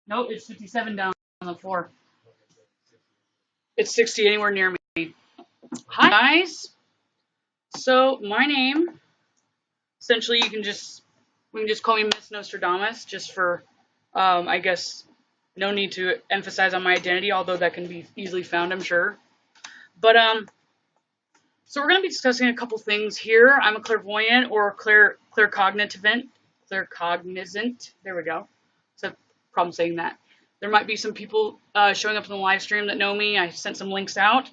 Nope, it's 57 down on the floor. It's 60 anywhere near me. Hi, guys. So, my name, essentially, we can just call me Miss Nostradamus, just for, I guess, no need to emphasize on my identity, although that can be easily found, I'm sure. But, so we're going to be discussing a couple things here. I'm a clairvoyant or claircognizant. There we go. It's a problem saying that. There might be some people showing up in the live stream that know me. I sent some links out.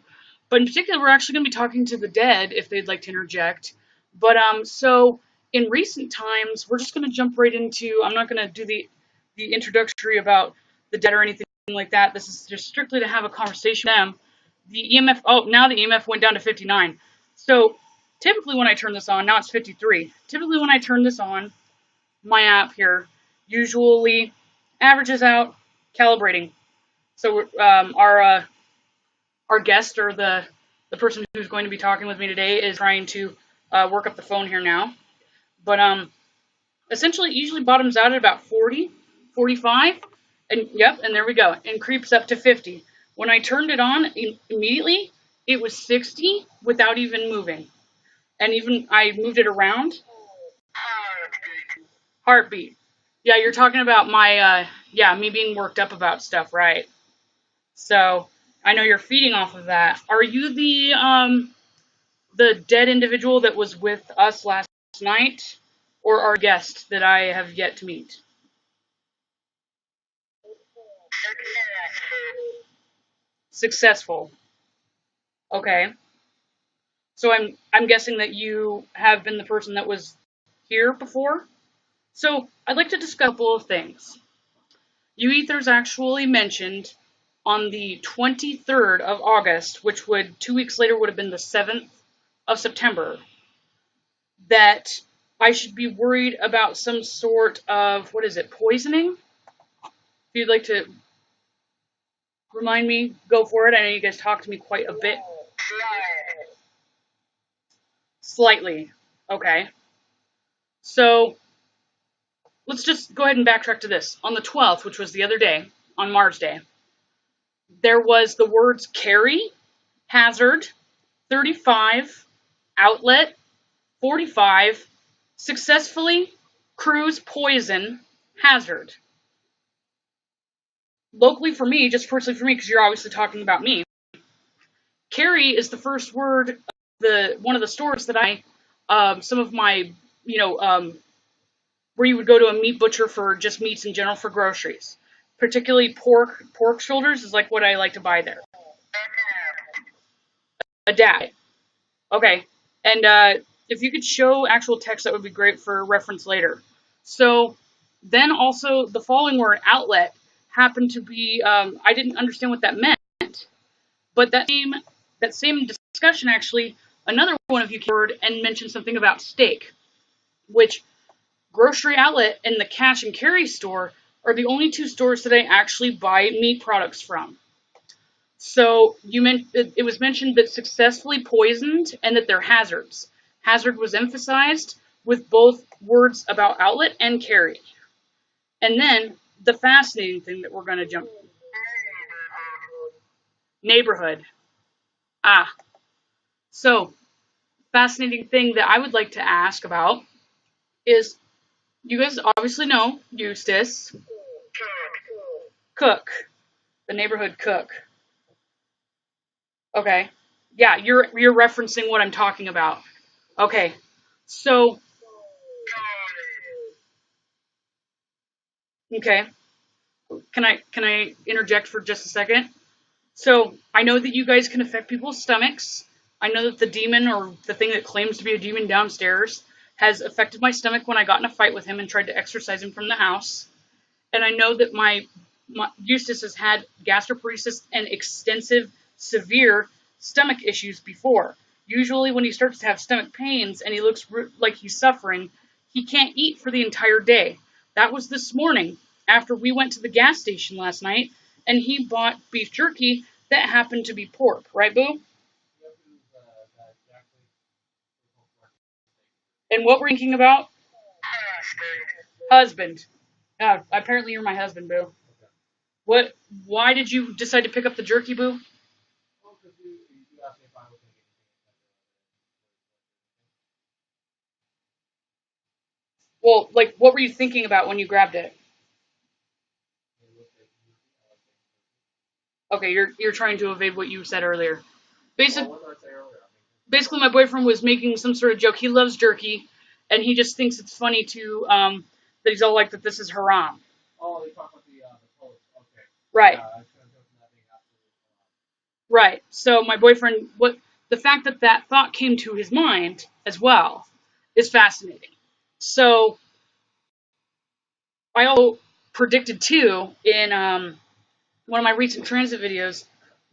But in particular, we're actually going to be talking to the dead if they'd like to interject. But so in recent times, we're just going to jump right into, I'm not going to do the introductory about the dead or anything like that. This is just strictly to have a conversation with them. The EMF, oh, now the EMF went down to 59. So typically when I turn this on, now it's 53. Typically when I turn this on, my app here usually averages out calibrating. So our guest, or the person who's going to be talking with me today, is trying to work up the phone here now. But essentially it usually bottoms out at about 40, 45, and yep, and there we go, and creeps up to 50. When I turned it on, immediately it was 60 without even moving. And even I moved it around. Heartbeat. Yeah, you're talking about my, me being worked up about stuff, right? So, I know you're feeding off of that. Are you the dead individual that was with us last night, or our guest that I have yet to meet? Successful. Okay. So I'm guessing that you have been the person that was here before? So, I'd like to discuss a couple of things. You ethers actually mentioned on the 23rd of August, which would 2 weeks later would have been the 7th of September, that I should be worried about some sort of, what is it, poisoning? If you'd like to remind me, go for it. I know you guys talked to me quite a bit. Slightly. Okay. So, let's just go ahead and backtrack to this. On the 12th, which was the other day, on Mars Day, there was the words carry, hazard, 35, outlet, 45, successfully, cruise, poison, hazard. Locally for me, just personally for me, because you're obviously talking about me, carry is the first word of one of the stores that some of my, where you would go to a meat butcher for just meats in general for groceries. Particularly pork shoulders is like what I like to buy there. A dad. Okay. And if you could show actual text, that would be great for reference later. So then also the following word, outlet, happened to be, I didn't understand what that meant, but that same discussion actually, another one of you heard and mentioned something about steak, which grocery outlet and the cash and carry store are the only two stores that I actually buy meat products from. So it was mentioned that successfully poisoned and that they're hazards. Hazard was emphasized with both words about outlet and carry. And then the fascinating thing that we're going to jump to. Neighborhood. So fascinating thing that I would like to ask about is, you guys obviously know Eustace. Cook. The neighborhood cook. Okay. Yeah, you're referencing what I'm talking about. Okay. So, okay. Can I interject for just a second? So, I know that you guys can affect people's stomachs. I know that the demon, or the thing that claims to be a demon downstairs, has affected my stomach when I got in a fight with him and tried to exorcise him from the house. And I know that my Eustace has had gastroparesis and extensive, severe stomach issues before. Usually when he starts to have stomach pains and he looks like he's suffering, he can't eat for the entire day. That was this morning after we went to the gas station last night and he bought beef jerky that happened to be pork. Right, Boo? And what we're thinking about? Husband. Apparently you're my husband, Boo. What? Why did you decide to pick up the jerky, Boo? Well, like, what were you thinking about when you grabbed it? Okay, you're trying to evade what you said earlier. Basically, basically, my boyfriend was making some sort of joke. He loves jerky, and he just thinks it's funny to that he's all like that. This is haram. Right. Right. So my boyfriend, what the fact that that thought came to his mind as well is fascinating. So I also predicted too in one of my recent transit videos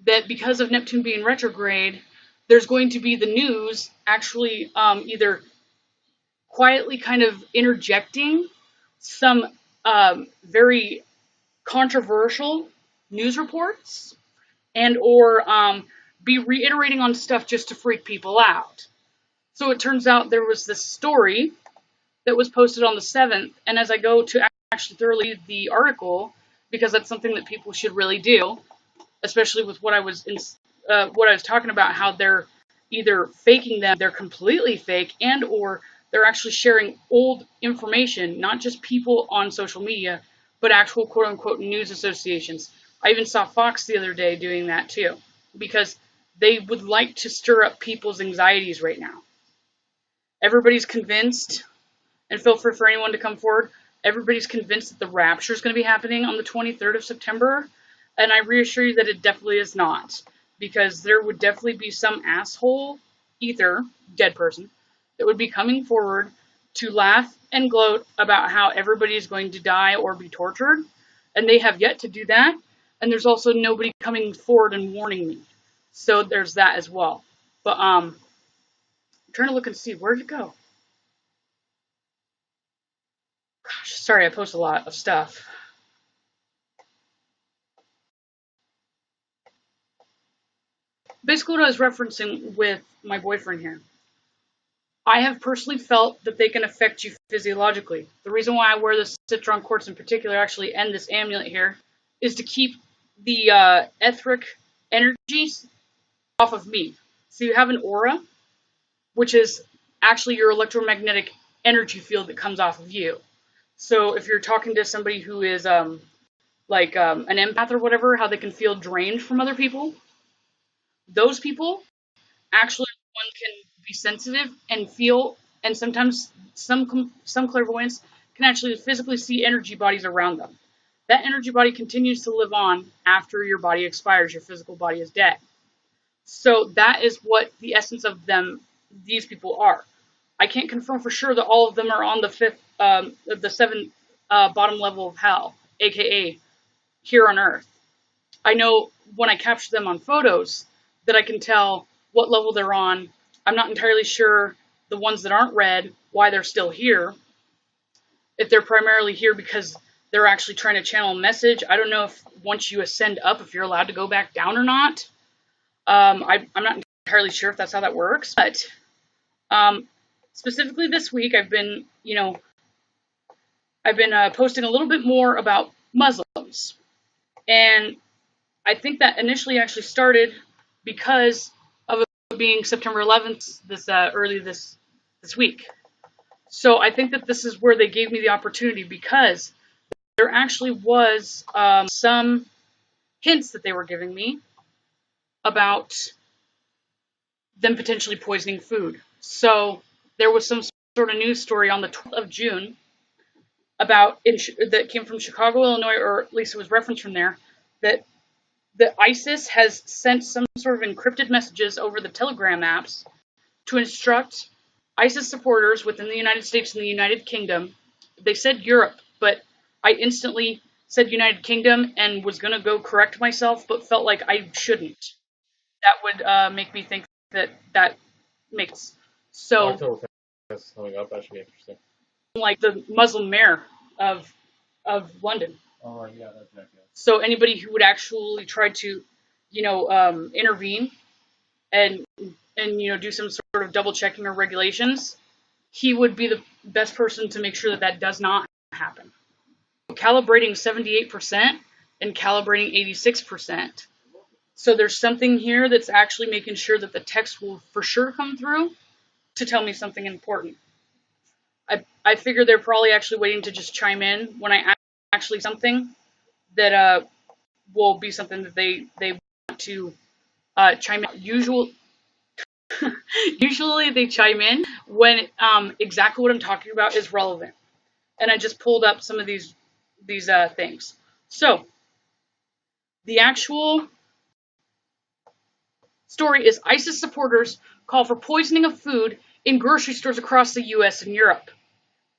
that because of Neptune being retrograde, there's going to be the news actually either quietly kind of interjecting some very controversial news reports and or be reiterating on stuff just to freak people out. So it turns out there was this story that was posted on the 7th, and as I go to actually thoroughly read the article, because that's something that people should really do, especially with what I was talking about, how they're either faking them, they're completely fake, and or they're actually sharing old information, not just people on social media, but actual quote unquote news associations. I even saw Fox the other day doing that too, because they would like to stir up people's anxieties right now. Everybody's convinced, and feel free for anyone to come forward. Everybody's convinced that the rapture is going to be happening on the 23rd of September, and I reassure you that it definitely is not, because there would definitely be some asshole, either dead person, that would be coming forward to laugh and gloat about how everybody is going to die or be tortured, and they have yet to do that, and there's also nobody coming forward and warning me. So there's that as well. But I'm trying to look and see, where'd it go? Gosh, sorry, I post a lot of stuff. Basically what I was referencing with my boyfriend here. I have personally felt that they can affect you physiologically. The reason why I wear this citron quartz in particular, actually, and this amulet here, is to keep the etheric energies off of me. So you have an aura, which is actually your electromagnetic energy field that comes off of you. So if you're talking to somebody who is like an empath or whatever, how they can feel drained from other people, those people actually one can be sensitive and feel, and sometimes some clairvoyants can actually physically see energy bodies around them. That energy body continues to live on after your body expires. Your physical body is dead. So that is what the essence of these people are. I can't confirm for sure that all of them are on the seventh bottom level of hell, aka here on Earth. I know when I capture them on photos that I can tell what level they're on. I'm not entirely sure the ones that aren't red, why they're still here. If they're primarily here because they're actually trying to channel a message. I don't know if once you ascend up, if you're allowed to go back down or not. I'm not entirely sure if that's how that works. But specifically this week, I've been posting a little bit more about Muslims. And I think that initially actually started because of it being September 11th early this week. So I think that this is where they gave me the opportunity, because there actually was some hints that they were giving me about them potentially poisoning food. So there was some sort of news story on the 12th of June that came from Chicago, Illinois, or at least it was referenced from there, that ISIS has sent some sort of encrypted messages over the Telegram apps to instruct ISIS supporters within the United States and the United Kingdom. They said Europe, but I instantly said United Kingdom and was going to go correct myself, but felt like I shouldn't. That would make me think that makes so. October Fest coming up. That should be interesting. Like the Muslim mayor of London. Oh yeah, that's right. Yeah. So anybody who would actually try to, intervene and do some sort of double checking or regulations, he would be the best person to make sure that does not happen. Calibrating 78% and calibrating 86%. So there's something here that's actually making sure that the text will for sure come through to tell me something important. I figure they're probably actually waiting to just chime in when I actually something that will be something that they want to chime in. Usually they chime in when exactly what I'm talking about is relevant. And I just pulled up some of these things. So the actual story is ISIS supporters call for poisoning of food in grocery stores across the U.S. and Europe.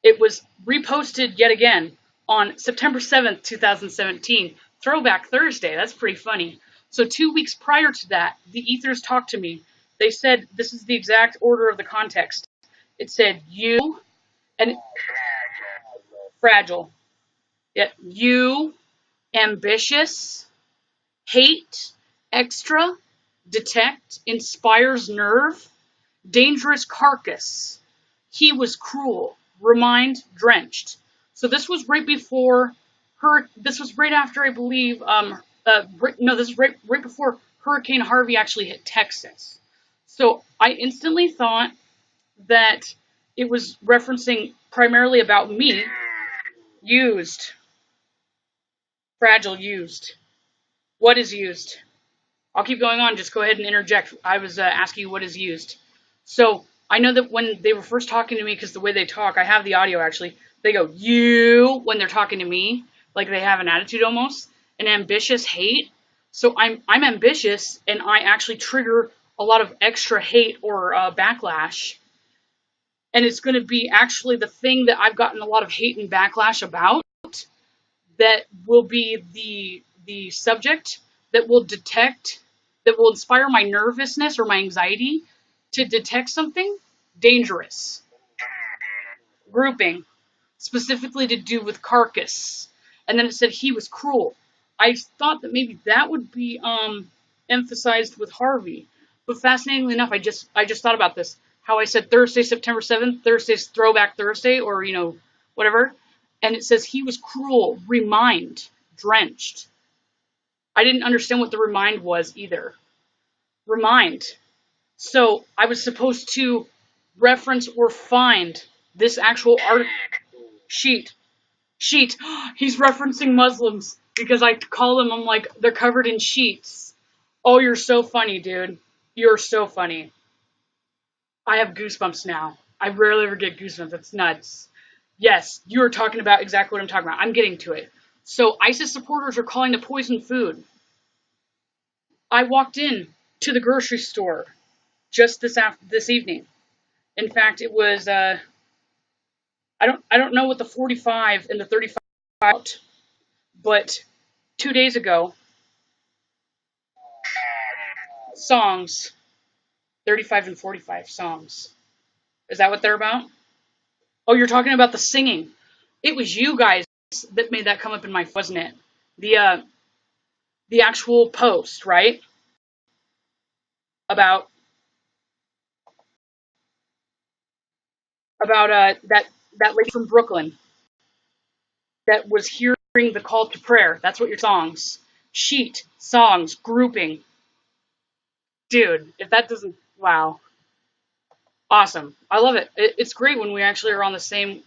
It was reposted yet again on September 7th, 2017. Throwback Thursday. That's pretty funny. So 2 weeks prior to that, the ethers talked to me. They said, this is the exact order of the context. It said, you, and fragile. Yeah, you, ambitious, hate, extra, detect, inspires nerve, dangerous carcass. He was cruel, remind, drenched. So this was right before her. This was right after, I believe. No, this is right before Hurricane Harvey actually hit Texas. So I instantly thought that it was referencing primarily about me. Used, fragile, used. What is used? I'll keep going on. Just go ahead and interject. I was asking you what is used. So I know that when they were first talking to me, because the way they talk, I have the audio actually. They go you when they're talking to me, like they have an attitude almost, an ambitious hate. So I'm ambitious, and I actually trigger a lot of extra hate or backlash, and it's going to be actually the thing that I've gotten a lot of hate and backlash about that will be the subject that will detect, that will inspire my nervousness or my anxiety to detect something dangerous. Grouping, specifically to do with carcass. And then it said he was cruel. I thought that maybe that would be emphasized with Harvey. But fascinatingly enough, I just thought about this. How I said Thursday, September 7th, Thursday's Throwback Thursday, or, whatever. And it says he was cruel, remind, drenched. I didn't understand what the remind was either. Remind. So I was supposed to reference or find this actual art sheet. Sheet. He's referencing Muslims because I call them, I'm like, they're covered in sheets. Oh, you're so funny, dude. You're so funny. I have goosebumps now. I rarely ever get goosebumps. It's nuts. Yes, you are talking about exactly what I'm talking about. I'm getting to it. So ISIS supporters are calling to poison food. I walked in to the grocery store just this evening. In fact, it was I don't know what the 45 and the 35 out, but 2 days ago, songs, 35 and 45 songs. Is that what they're about? Oh, you're talking about the singing. It was you guys that made that come up in my, wasn't it? The actual post, right? About that lady from Brooklyn that was hearing the call to prayer. That's what your songs. Sheet, songs, grouping. Dude, if that doesn't, wow. Awesome. I love it. It's great when we actually are on the same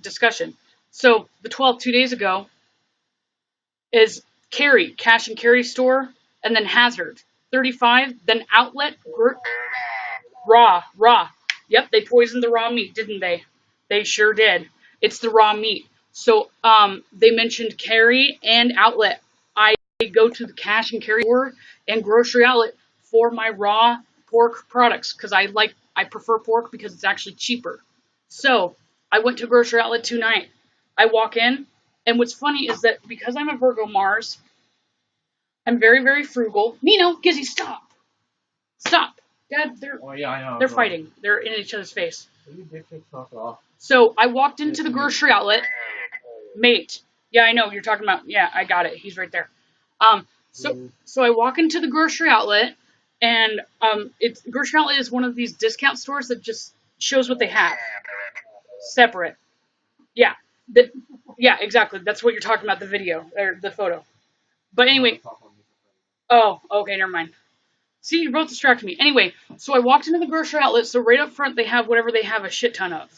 discussion. So the 12 2 days ago is carry, cash and carry store, and then hazard. 35, then outlet, raw. Yep, they poisoned the raw meat, didn't they? They sure did. It's the raw meat. So they mentioned carry and outlet. I go to the cash and carry store and grocery outlet for my raw pork products because I prefer pork because it's actually cheaper. So I went to grocery outlet tonight. I walk in, and what's funny is that because I'm a Virgo Mars, I'm very, very frugal. Nino, Gizzy, stop. Stop. Dad, Oh yeah, I know. they're fighting. They're in each other's face. You dipshits, knock it off. So I walked into the grocery outlet. Mate. Yeah, I know. You're talking about, yeah, I got it. He's right there. So I walk into the grocery outlet, and grocery outlet is one of these discount stores that just shows what they have. Separate. Yeah. Yeah, exactly. That's what you're talking about, the video, or the photo. But anyway, oh, okay, never mind. See, you both distracted me. Anyway, so I walked into the grocery outlet, so right up front they have whatever they have a shit ton of.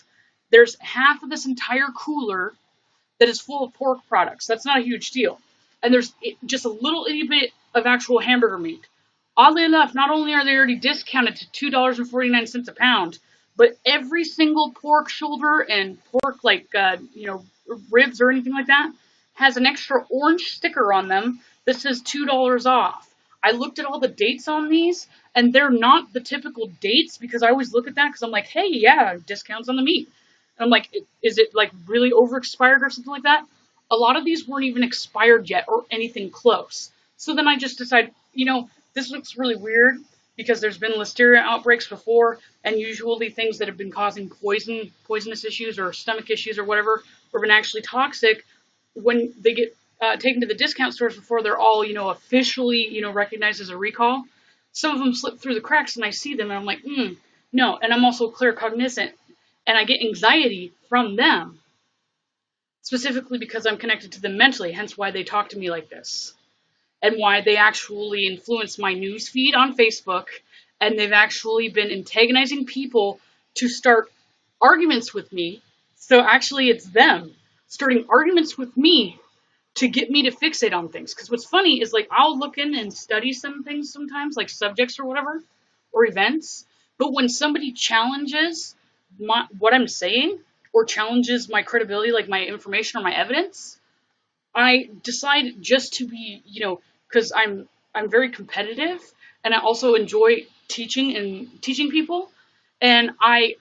There's half of this entire cooler that is full of pork products. That's not a huge deal. And there's just a little itty bit of actual hamburger meat. Oddly enough, not only are they already discounted to $2.49 a pound, but every single pork shoulder and pork, like, ribs or anything like that, has an extra orange sticker on them that says $2 off. I looked at all the dates on these, and they're not the typical dates because I always look at that because I'm like, hey, yeah, discounts on the meat. And I'm like, is it like really over expired or something like that? A lot of these weren't even expired yet or anything close. So then I just decided, this looks really weird because there's been listeria outbreaks before, and usually things that have been causing poisonous issues or stomach issues or whatever, or been actually toxic, when they get taken to the discount stores before they're all, officially, recognized as a recall. Some of them slip through the cracks, and I see them, and I'm like, no. And I'm also claircognizant, and I get anxiety from them, specifically because I'm connected to them mentally, hence why they talk to me like this, and why they actually influence my news feed on Facebook, and they've actually been antagonizing people to start arguments with me. So actually it's them starting arguments with me to get me to fixate on things. Because what's funny is, like, I'll look in and study some things sometimes, like subjects or whatever, or events, but when somebody challenges what I'm saying, or challenges my credibility, like my information or my evidence, I decide just to be, because I'm very competitive, and I also enjoy teaching people, and I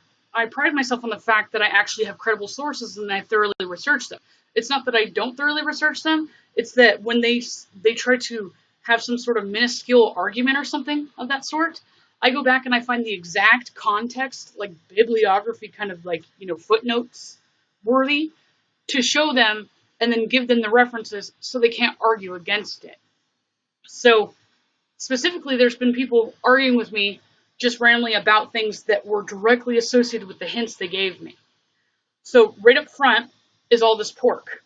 pride myself on the fact that I actually have credible sources and I thoroughly research them. It's not that I don't thoroughly research them; it's that when they try to have some sort of minuscule argument or something of that sort, I go back and I find the exact context, like bibliography, kind of like, footnotes worthy, to show them and then give them the references so they can't argue against it. So specifically, there's been people arguing with me just randomly about things that were directly associated with the hints they gave me. So right up front is all this pork.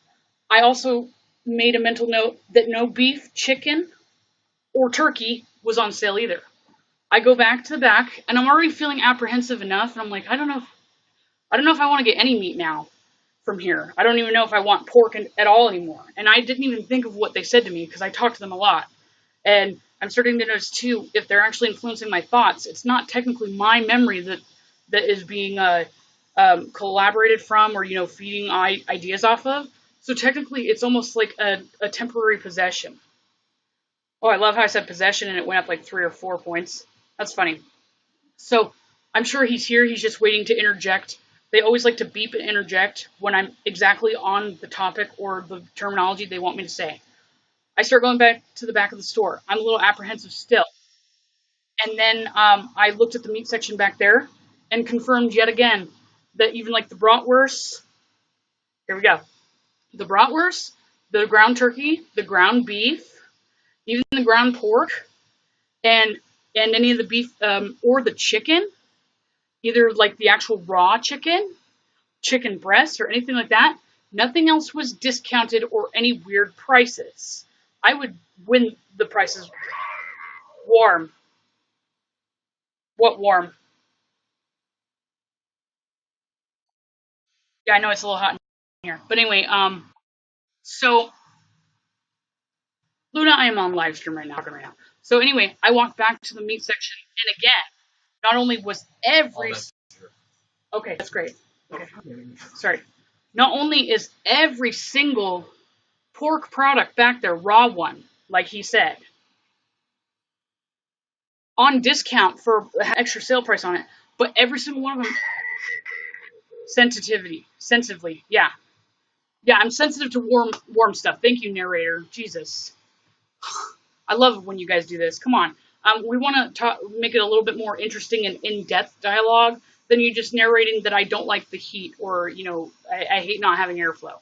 I also made a mental note that no beef, chicken, or turkey was on sale either. I go back to the back, and I'm already feeling apprehensive enough, and I'm like, I don't know if I want to get any meat now from here. I don't even know if I want pork at all anymore. And I didn't even think of what they said to me because I talked to them a lot. And I'm starting to notice too, if they're actually influencing my thoughts, it's not technically my memory that is being collaborated from, or feeding ideas off of. So technically, it's almost like a temporary possession. Oh, I love how I said possession and it went up like 3 or 4 points. That's funny. So I'm sure he's here. He's just waiting to interject. They always like to beep and interject when I'm exactly on the topic or the terminology they want me to say. I start going back to the back of the store. I'm a little apprehensive still. And then I looked at the meat section back there and confirmed yet again that even like the bratwurst, here we go, the bratwurst, the ground turkey, the ground beef, even the ground pork, and any of the beef or the chicken, either like the actual raw chicken breast, or anything like that. Nothing else was discounted or any weird prices. I would win the prices. Warm. What warm? Yeah, I know it's a little hot in here. But anyway, so Luna, I am on live stream right now. So anyway, I walked back to the meat section, and again, not only was every okay, that's great. Okay, sorry. Not only is every single pork product back there, raw one, like he said, on discount for extra sale price on it, but every single one of them, sensitively, yeah. Yeah, I'm sensitive to warm stuff. Thank you, narrator. Jesus. I love it when you guys do this. Come on. We want to make it a little bit more interesting and in-depth dialogue than you just narrating that I don't like the heat, or, I hate not having airflow.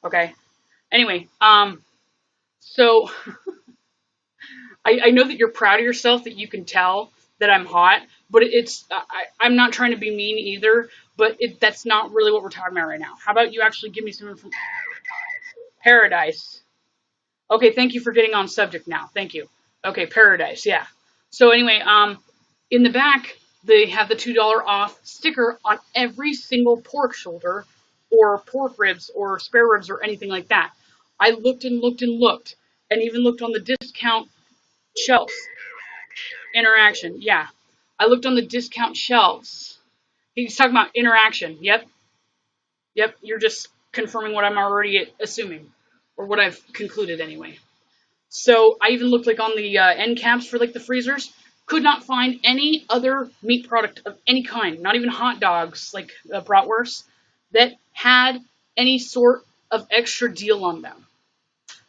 Okay? Anyway, so I know that you're proud of yourself, that you can tell that I'm hot, but I'm not trying to be mean either, but that's not really what we're talking about right now. How about you actually give me some information? Paradise. Okay, thank you for getting on subject now. Thank you. Okay, Paradise, yeah. So anyway, in the back, they have the $2 off sticker on every single pork shoulder or pork ribs or spare ribs or anything like that. I looked and looked and looked and even looked on the discount shelves. Interaction, yeah. I looked on the discount shelves. He's talking about interaction. Yep, yep. You're just confirming what I'm already assuming, or what I've concluded anyway. So I even looked like on the end caps for like the freezers. Could not find any other meat product of any kind, not even hot dogs like bratwurst, that had any sort of extra deal on them.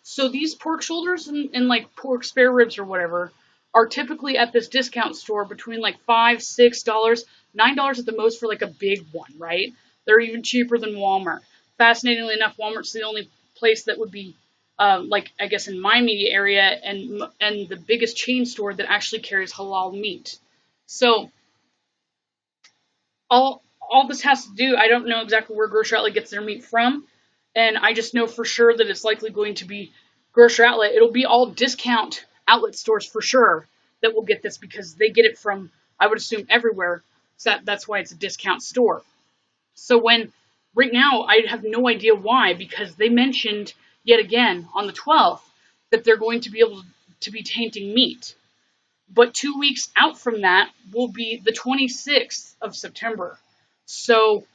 So these pork shoulders and like pork spare ribs or whatever are typically at this discount store between like $5, $6, $9 at the most for like a big one, right? They're even cheaper than Walmart. Fascinatingly enough, Walmart's the only place that would be like I guess in my media area and the biggest chain store that actually carries halal meat. So all this has to do, I don't know exactly where Grocery Outlet gets their meat from, and I just know for sure that it's likely going to be Grocery Outlet. It'll be all discount outlet stores for sure that will get this because they get it from, I would assume, everywhere. So that's why it's a discount store. So when right now I have no idea why, because they mentioned yet again on the 12th that they're going to be able to be tainting meat. But 2 weeks out from that will be the 26th of September. So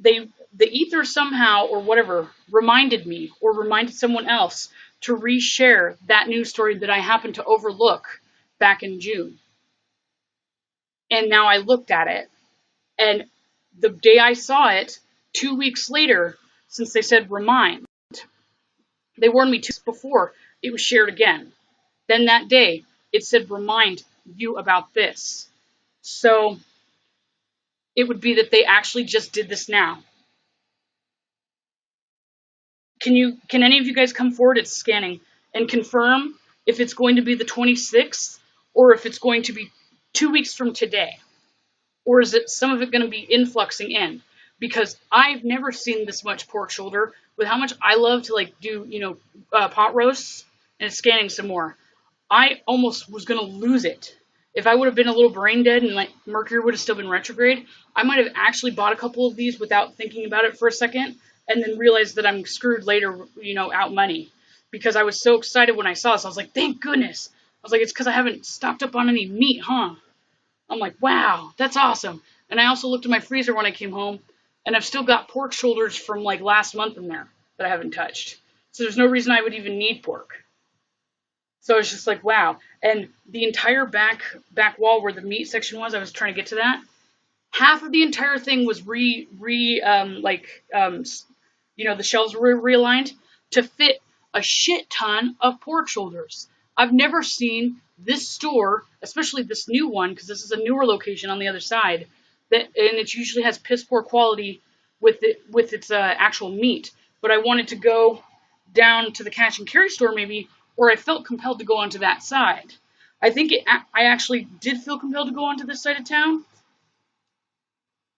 the ether somehow or whatever reminded me or reminded someone else to reshare that news story that I happened to overlook back in June. And now I looked at it, and the day I saw it, 2 weeks later, since they said remind, they warned me 2 weeks before, it was shared again. Then that day, it said remind you about this. So it would be that they actually just did this now. Can any of you guys come forward? It's scanning and confirm if it's going to be the 26th or if it's going to be 2 weeks from today, or is it some of it going to be influxing in? Because I've never seen this much pork shoulder with how much I love to like do pot roasts, and it's scanning some more. I almost was going to lose it. If I would have been a little brain dead and like Mercury would have still been retrograde, I might have actually bought a couple of these without thinking about it for a second and then realized that I'm screwed later, out money. Because I was so excited when I saw this. I was like, thank goodness. I was like, it's because I haven't stocked up on any meat, huh? I'm like, wow, that's awesome. And I also looked at my freezer when I came home, and I've still got pork shoulders from like last month in there that I haven't touched. So there's no reason I would even need pork. So it's just like, wow. And the entire back wall where the meat section was, I was trying to get to that. Half of the entire thing was the shelves were realigned to fit a shit ton of pork shoulders. I've never seen this store, especially this new one, because this is a newer location on the other side, and it usually has piss poor quality with its actual meat. But I wanted to go down to the cash and carry store maybe, or I felt compelled to go onto that side. I actually did feel compelled to go onto this side of town,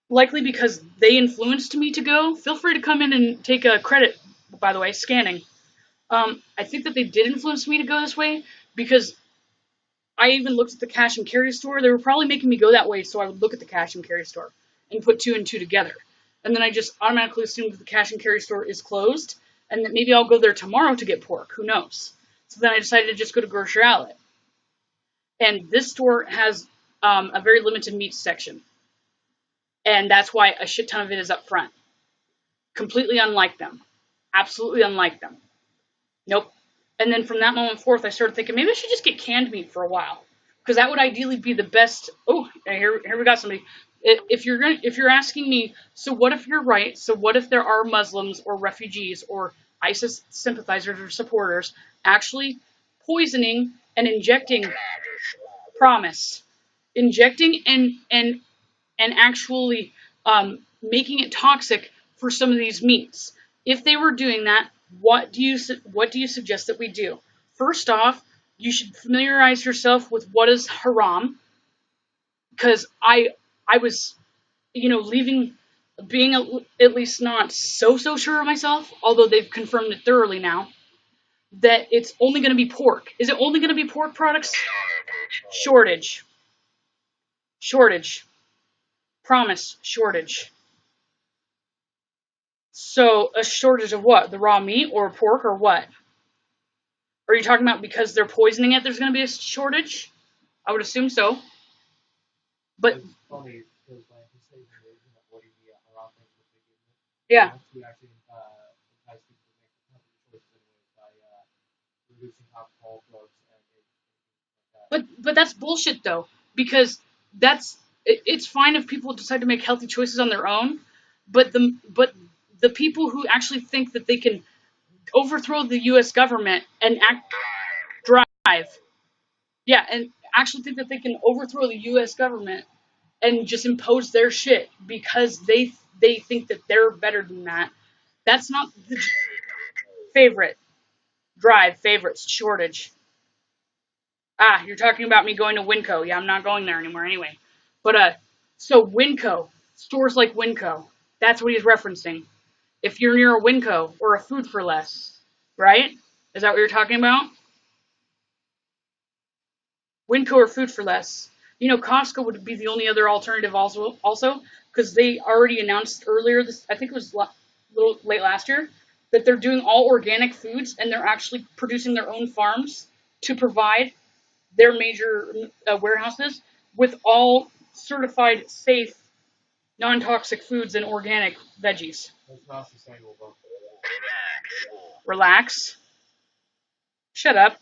likely because they influenced me to go. Feel free to come in and take a credit, by the way, scanning. I think that they did influence me to go this way because I even looked at the cash and carry store. They were probably making me go that way so I would look at the cash and carry store and put two and two together. And then I just automatically assumed that the cash and carry store is closed and that maybe I'll go there tomorrow to get pork. Who knows? So then I decided to just go to Grocery Outlet. And this store has a very limited meat section. And that's why a shit ton of it is up front. Completely unlike them. Absolutely unlike them. Nope. And then from that moment forth, I started thinking maybe I should just get canned meat for a while, because that would ideally be the best. Oh, here we got somebody. If you're asking me, so what if you're right? So what if there are Muslims or refugees or ISIS sympathizers or supporters actually poisoning and injecting? Promise, injecting and actually making it toxic for some of these meats. If they were doing that, what do you suggest that we do? First off, you should familiarize yourself with what is haram, because I was, leaving, being at least not so sure of myself, although they've confirmed it thoroughly now. that it's only going to be pork. Is it only going to be pork products? Shortage. Shortage. Promise. Shortage. So a shortage of what? The raw meat or pork or what? Are you talking about because they're poisoning it, there's going to be a shortage? I would assume so. But It's funny because when he says invasion of what he around things with the yeah, he actually entice people to make healthy choices anyways by reducing alcohol, drugs, and things like that. but that's bullshit though, because it's fine if people decide to make healthy choices on their own, but the people who actually think that they can overthrow the U.S. government and act drive, yeah, and actually think that they can overthrow the U.S. government and just impose their shit because they think that they're better than that. That's not the favorite drive favorites shortage. Ah, you're talking about me going to Winco. Yeah, I'm not going there anymore anyway. But so Winco, stores like Winco, that's what he's referencing. If you're near a Winco or a Food for Less, right? Is that what you're talking about? Winco or Food for Less. You know, Costco would be the only other alternative also because they already announced earlier this. I think it was a little late last year that they're doing all organic foods and they're actually producing their own farms to provide their major warehouses with all certified safe, non-toxic foods and organic veggies. That's not sustainable, bro. Relax. Shut up.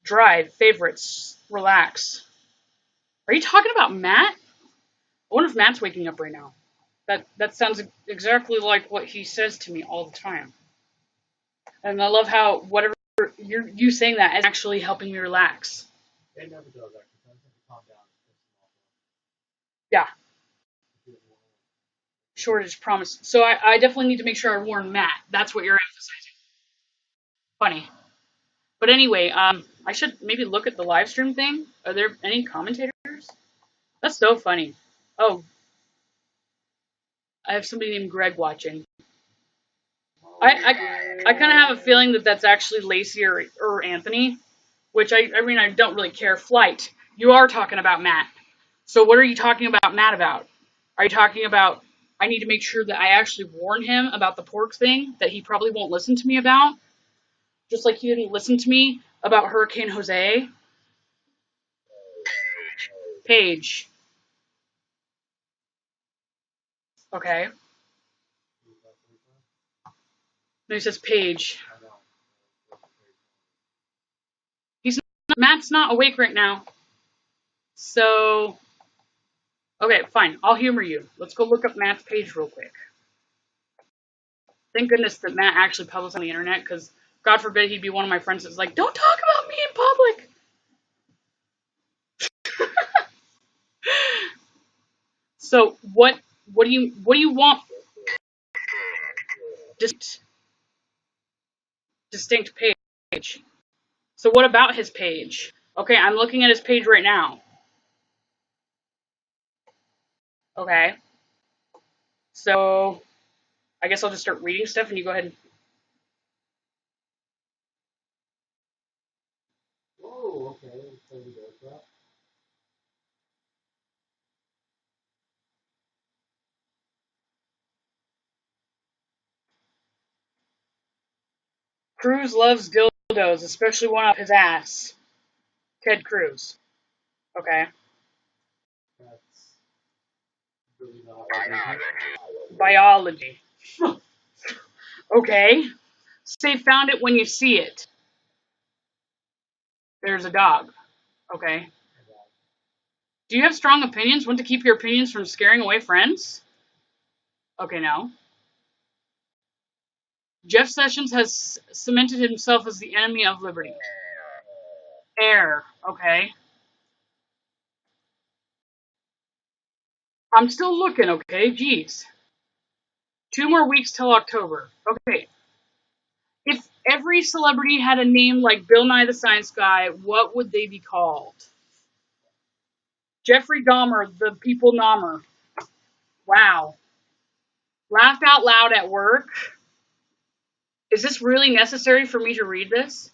Drive. Favorites. Relax. Are you talking about Matt? I wonder if Matt's waking up right now. That sounds exactly like what he says to me all the time. And I love how whatever you saying that is actually helping me relax. It never does actually. I just have to calm down. Yeah. Shortage promise. So I definitely need to make sure I warn Matt. That's what you're emphasizing. Funny. But anyway, I should maybe look at the live stream thing. Are there any commentators? That's so funny. Oh, I have somebody named Greg watching. I kind of have a feeling that that's actually Lacey or Anthony, which I mean, I don't really care. Flight. You are talking about Matt. So what are you talking about Matt about? Are you talking about I need to make sure that I actually warn him about the pork thing that he probably won't listen to me about? Just like he didn't listen to me about Hurricane Jose? Paige. Okay. No, he says Paige. Matt's not awake right now. So, okay, fine. I'll humor you. Let's go look up Matt's page real quick. Thank goodness that Matt actually published on the internet, because God forbid he'd be one of my friends that's like, don't talk about me in public. So what do you want? Distinct page. So what about his page? Okay, I'm looking at his page right now. Okay. So I guess I'll just start reading stuff and you go ahead and Whoa, okay. So we go with that. Cruz loves dildos, especially one up his ass. Ted Cruz. Okay. That's really not what Biology. Okay. Say found it when you see it. There's a dog. Okay. Do you have strong opinions? Want to keep your opinions from scaring away friends? Okay, no. Jeff Sessions has cemented himself as the enemy of liberty. Air. Okay. I'm still looking, okay? Jeez. 2 more weeks till October. Okay. If every celebrity had a name like Bill Nye the Science Guy, what would they be called? Jeffrey Dahmer, the people Dahmer. Wow. Laughed out loud at work. Is this really necessary for me to read this?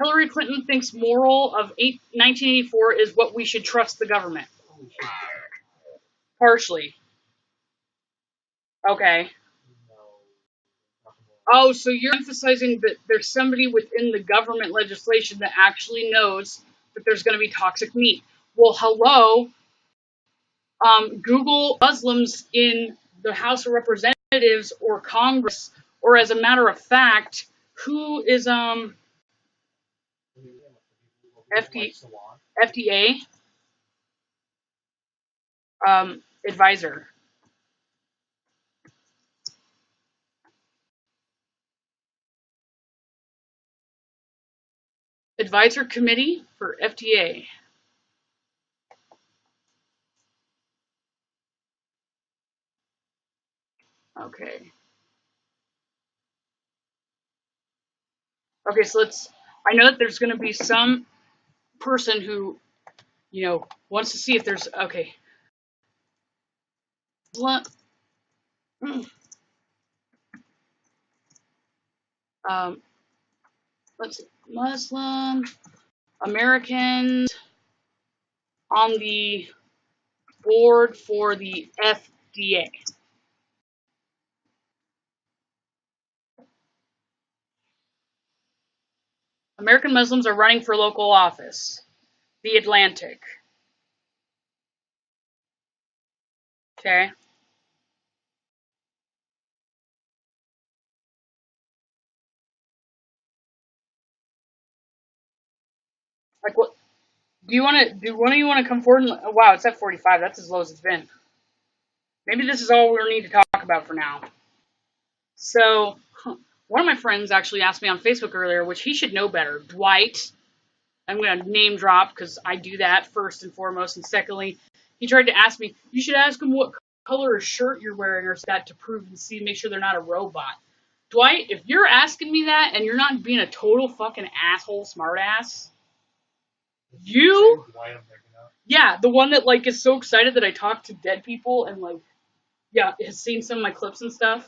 Hillary Clinton thinks moral of 1984 is what we should trust the government. Partially. Okay. Oh, so you're emphasizing that there's somebody within the government legislation that actually knows that there's going to be toxic meat. Well, hello. Google Muslims in the House of Representatives or Congress, or as a matter of fact, who is FDA advisor. Advisor committee for FDA. Okay. Okay, so I know that there's going to be some person who, wants to see if there's, okay. Um, let's see. Muslim Americans on the board for the FDA. American Muslims are running for local office. The Atlantic. Okay. Like what? Do one of you want to come forward? Wow, it's at 45. That's as low as it's been. Maybe this is all we need to talk about for now. So, one of my friends actually asked me on Facebook earlier, which he should know better. Dwight. I'm going to name drop because I do that first and foremost. And secondly, he tried to ask me, you should ask him what color of shirt you're wearing or that to prove and see, make sure they're not a robot. Dwight, if you're asking me that and you're not being a total fucking asshole smartass, you, yeah, the one that like is so excited that I talk to dead people and like, yeah, has seen some of my clips and stuff.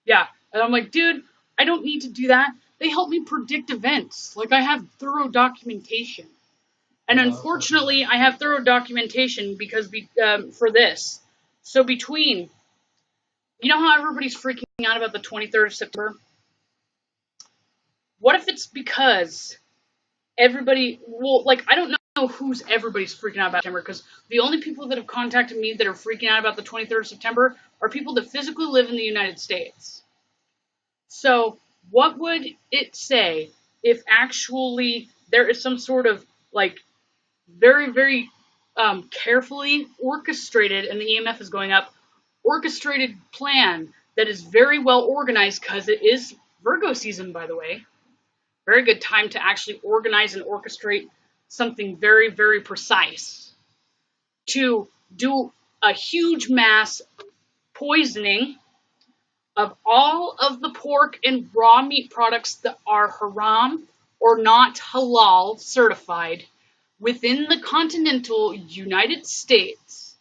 Yeah, and I'm like, dude, I don't need to do that. They help me predict events. Like I have thorough documentation. And unfortunately, I have thorough documentation because for this. So between, how everybody's freaking out about the 23rd of September? What if it's because everybody, well, like, I don't know who's everybody's freaking out about September, because the only people that have contacted me that are freaking out about the 23rd of September are people that physically live in the United States. So what would it say if actually there is some sort of, like, very, very carefully orchestrated, and the EMF is going up, orchestrated plan that is very well organized, because it is Virgo season, by the way. Very good time to actually organize and orchestrate something very, very precise to do a huge mass poisoning of all of the pork and raw meat products that are haram or not halal certified within the continental United States.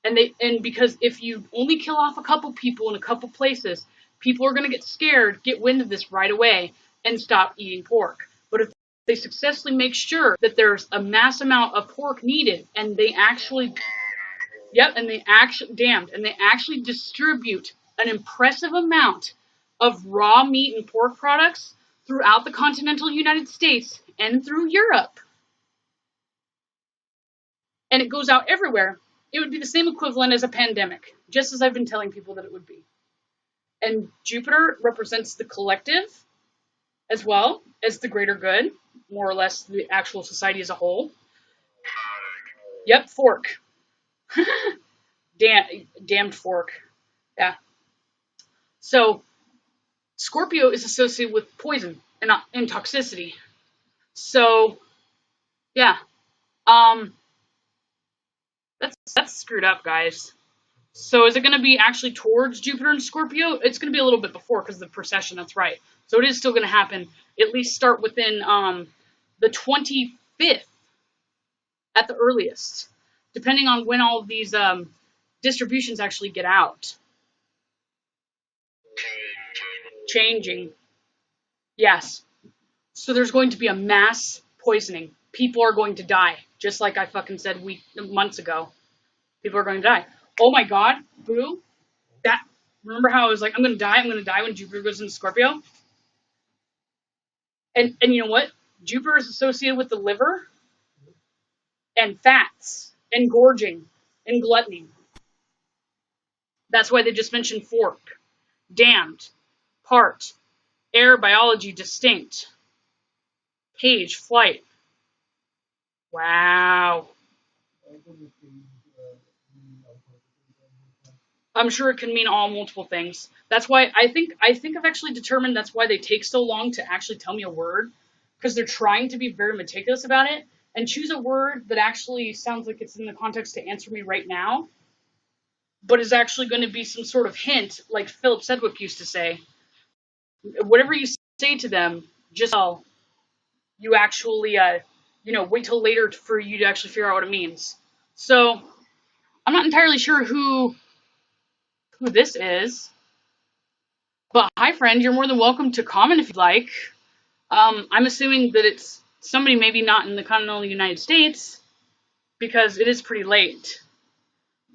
And because if you only kill off a couple people in a couple places, people are going to get scared, get wind of this right away, and stop eating pork. But if they successfully make sure that there's a mass amount of pork needed, and they actually, and they actually distribute an impressive amount of raw meat and pork products throughout the continental United States and through Europe, and it goes out everywhere, it would be the same equivalent as a pandemic, just as I've been telling people that it would be. And Jupiter represents the collective as well as the greater good, more or less the actual society as a whole. Yep, fork. Damned fork. Yeah. So Scorpio is associated with poison and toxicity. So yeah, that's screwed up, guys. So is it going to be actually towards Jupiter and Scorpio? It's going to be a little bit before because of the precession. That's right. So it is still going to happen. At least start within the 25th at the earliest, depending on when all of these distributions actually get out. Changing. Yes. So there's going to be a mass poisoning. People are going to die, just like I fucking said months ago. People are going to die. Oh my God, Boo. That remember how I was like, I'm gonna die when Jupiter goes into Scorpio? And you know what? Jupiter is associated with the liver and fats and gorging and gluttony. That's why they just mentioned fork, damned, part, air, biology, distinct, page, flight. Wow. I'm sure it can mean all multiple things. That's why I think I've actually determined that's why they take so long to actually tell me a word, because they're trying to be very meticulous about it and choose a word that actually sounds like it's in the context to answer me right now, but is actually going to be some sort of hint, like Philip Sedgwick used to say. Whatever you say to them, just tell you actually, wait till later for you to actually figure out what it means. So I'm not entirely sure who this is. But hi, friend, you're more than welcome to comment if you'd like. I'm assuming that it's somebody maybe not in the continental United States because it is pretty late.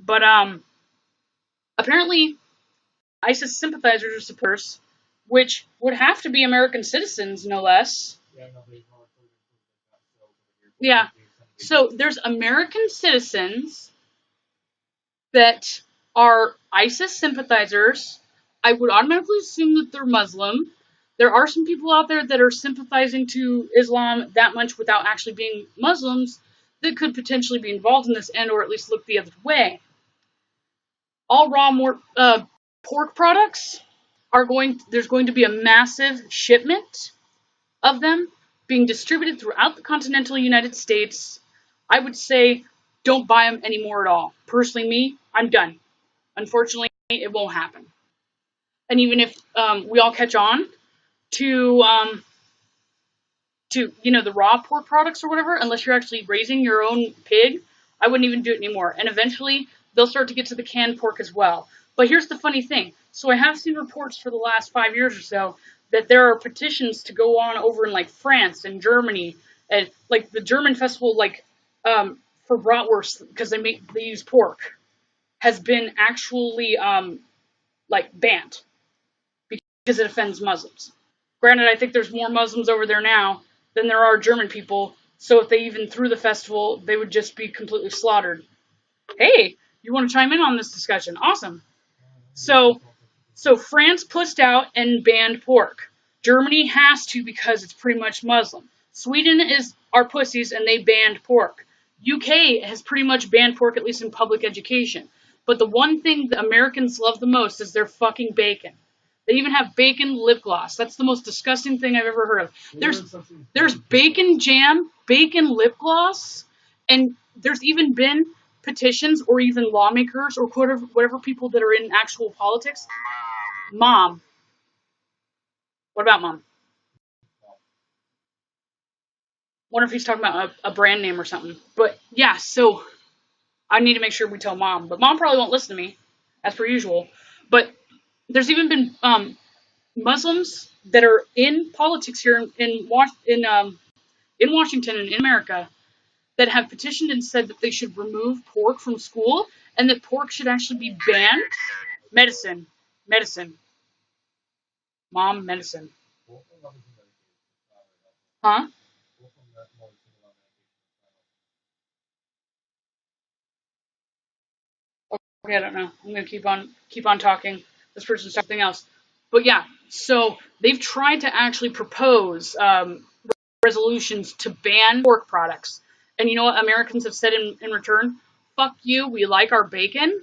But apparently, ISIS sympathizers or supporters, which would have to be American citizens, no less. Yeah. So there's American citizens that are ISIS sympathizers. I would automatically assume that they're Muslim. There are some people out there that are sympathizing to Islam that much without actually being Muslims that could potentially be involved in this and or at least look the other way. All raw pork products there's going to be a massive shipment of them being distributed throughout the continental United States. I would say don't buy them anymore at all. Personally, me, I'm done. Unfortunately, it won't happen. And even if we all catch on to the raw pork products or whatever, unless you're actually raising your own pig, I wouldn't even do it anymore. And eventually, they'll start to get to the canned pork as well. But here's the funny thing. So I have seen reports for the last 5 years or so that there are petitions to go on over in like France and Germany and like the German festival, like for bratwurst because they use pork, has been actually like banned because it offends Muslims. Granted, I think there's more Muslims over there now than there are German people, so if they even threw the festival, they would just be completely slaughtered. Hey, you want to chime in on this discussion? Awesome. So, so France pushed out and banned pork. Germany has to because it's pretty much Muslim. Sweden are pussies and they banned pork. UK has pretty much banned pork, at least in public education. But the one thing that Americans love the most is their fucking bacon. They even have bacon lip gloss. That's the most disgusting thing I've ever heard of. There's bacon jam, bacon lip gloss, and there's even been petitions or even lawmakers or whatever people that are in actual politics. Mom. What about mom? Wonder if he's talking about a brand name or something. But yeah, so I need to make sure we tell mom. But mom probably won't listen to me, as per usual. But there's even been Muslims that are in politics here in Washington and in America that have petitioned and said that they should remove pork from school and that pork should actually be banned. Medicine, medicine, mom, medicine. Huh? Okay, I don't know. I'm gonna keep on talking. This person's something else. But yeah, so they've tried to actually propose resolutions to ban pork products. And you know what Americans have said in return? Fuck you, we like our bacon.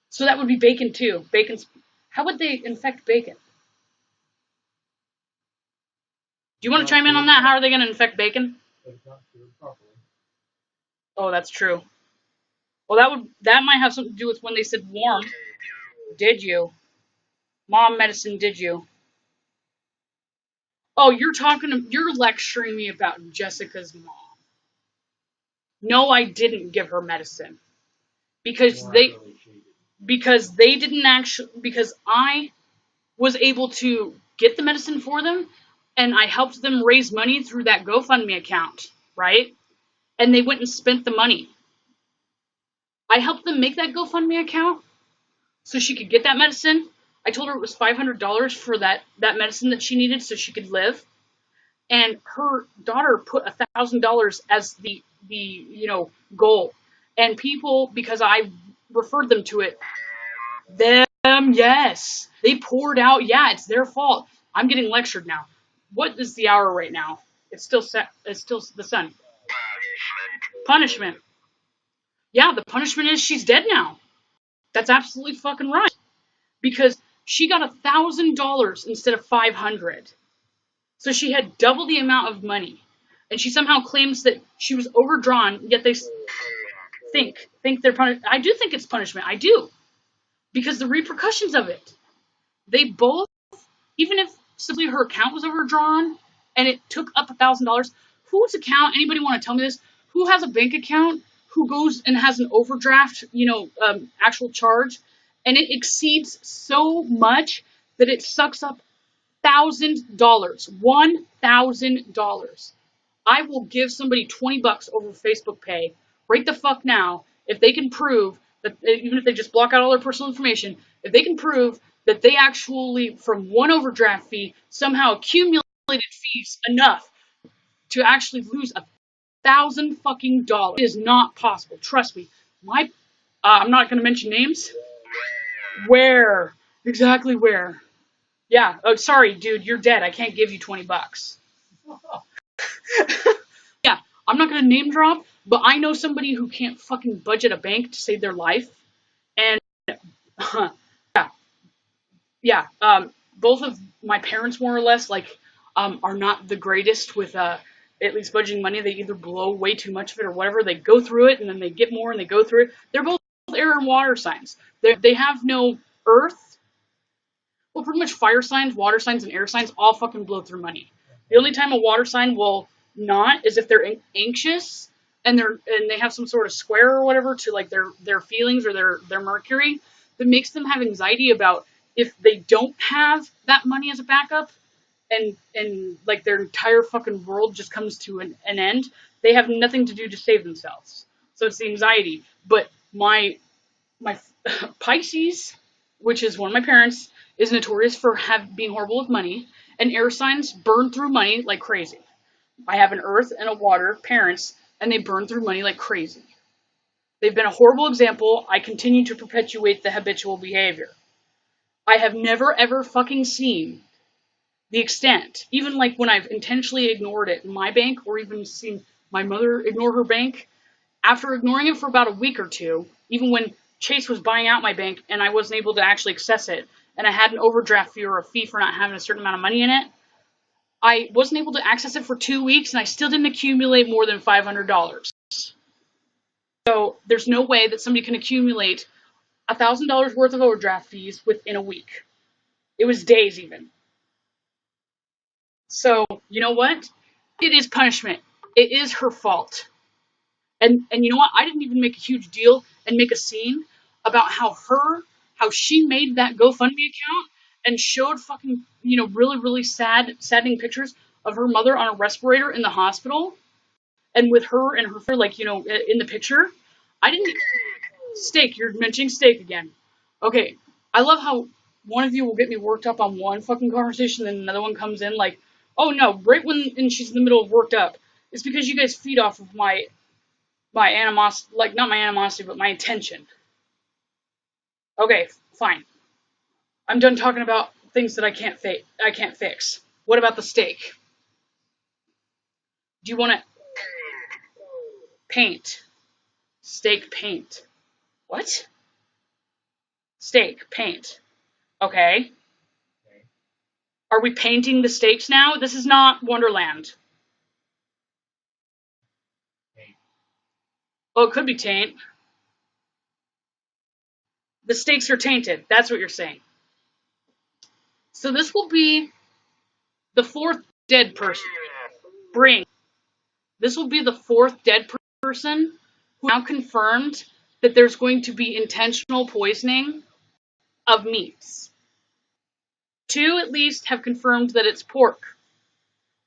So that would be bacon too. Bacon's how would they infect bacon? Do you want to chime in on that? How are they gonna infect bacon? Oh, that's true. Well that might have something to do with when they said warm. Did you? Mom medicine, did you? Oh, you're lecturing me about Jessica's mom. No, I didn't give her medicine. Because they didn't actually, because I was able to get the medicine for them, and I helped them raise money through that GoFundMe account, right? And they went and spent the money. I helped them make that GoFundMe account so she could get that medicine. I told her it was $500 for that medicine that she needed so she could live. And her daughter put $1,000 as the goal. And people, because I referred them to it, yes, they poured out. Yeah, it's their fault. I'm getting lectured now. What is the hour right now? It's still set. It's still the sun. Punishment. Yeah, the punishment is she's dead now. That's absolutely fucking right. Because she got $1,000 instead of 500. So she had double the amount of money. And she somehow claims that she was overdrawn, yet they think they're punished. I do think it's punishment. I do. Because the repercussions of it. They both, even if simply her account was overdrawn and it took up $1,000, whose account, anybody want to tell me this? Who has a bank account who goes and has an overdraft, actual charge, and it exceeds so much that it sucks up $1,000, $1,000. I will give somebody $20 over Facebook Pay right the fuck now if they can prove that, even if they just block out all their personal information, if they can prove that they actually, from one overdraft fee, somehow accumulated fees enough to actually lose $1,000 fucking dollars. It is not possible. Trust me. I'm not going to mention names. Where? Exactly where? Yeah. Oh, sorry, dude. You're dead. I can't give you $20. Yeah. I'm not going to name drop, but I know somebody who can't fucking budget a bank to save their life. And, yeah. Both of my parents, more or less, are not the greatest with, at least budgeting money. They either blow way too much of it or whatever. They go through it and then they get more and they go through it. They're both air and water signs. They have no earth. Well, pretty much fire signs, water signs, and air signs all fucking blow through money. The only time a water sign will not is if they're anxious and they have some sort of square or whatever to like their feelings or their Mercury that makes them have anxiety about if they don't have that money as a backup and like their entire fucking world just comes to an end. They have nothing to do to save themselves. So it's the anxiety. But my Pisces, which is one of my parents, is notorious for being horrible with money, and air signs burn through money like crazy. I have an earth and a water parents, and they burn through money like crazy. They've been a horrible example. I continue to perpetuate the habitual behavior. I have never ever fucking seen the extent, even like when I've intentionally ignored it in my bank, or even seen my mother ignore her bank, after ignoring it for about a week or two, even when Chase was buying out my bank and I wasn't able to actually access it, and I had an overdraft fee or a fee for not having a certain amount of money in it, I wasn't able to access it for 2 weeks, and I still didn't accumulate more than $500. So there's no way that somebody can accumulate $1,000 worth of overdraft fees within a week. It was days even. So, you know what? It is punishment. It is her fault. And you know what? I didn't even make a huge deal and make a scene about how she made that GoFundMe account and showed fucking, really, really saddening pictures of her mother on a respirator in the hospital and with her and her friend, in the picture. I didn't. Steak. You're mentioning steak again. Okay. I love how one of you will get me worked up on one fucking conversation and another one comes in like, oh no, right when she's in the middle of worked up. It's because you guys feed off of my animosity, like not my animosity, but my intention. Okay, fine. I'm done talking about things that I can't fix. What about the steak? Do you want to paint? Steak paint. What? Steak paint. Okay. Are we painting the steaks now? This is not Wonderland. Oh, it could be taint. The steaks are tainted. That's what you're saying. So this will be the fourth dead person. This will be the fourth dead person who now confirmed that there's going to be intentional poisoning of meats. 2 at least have confirmed that it's pork.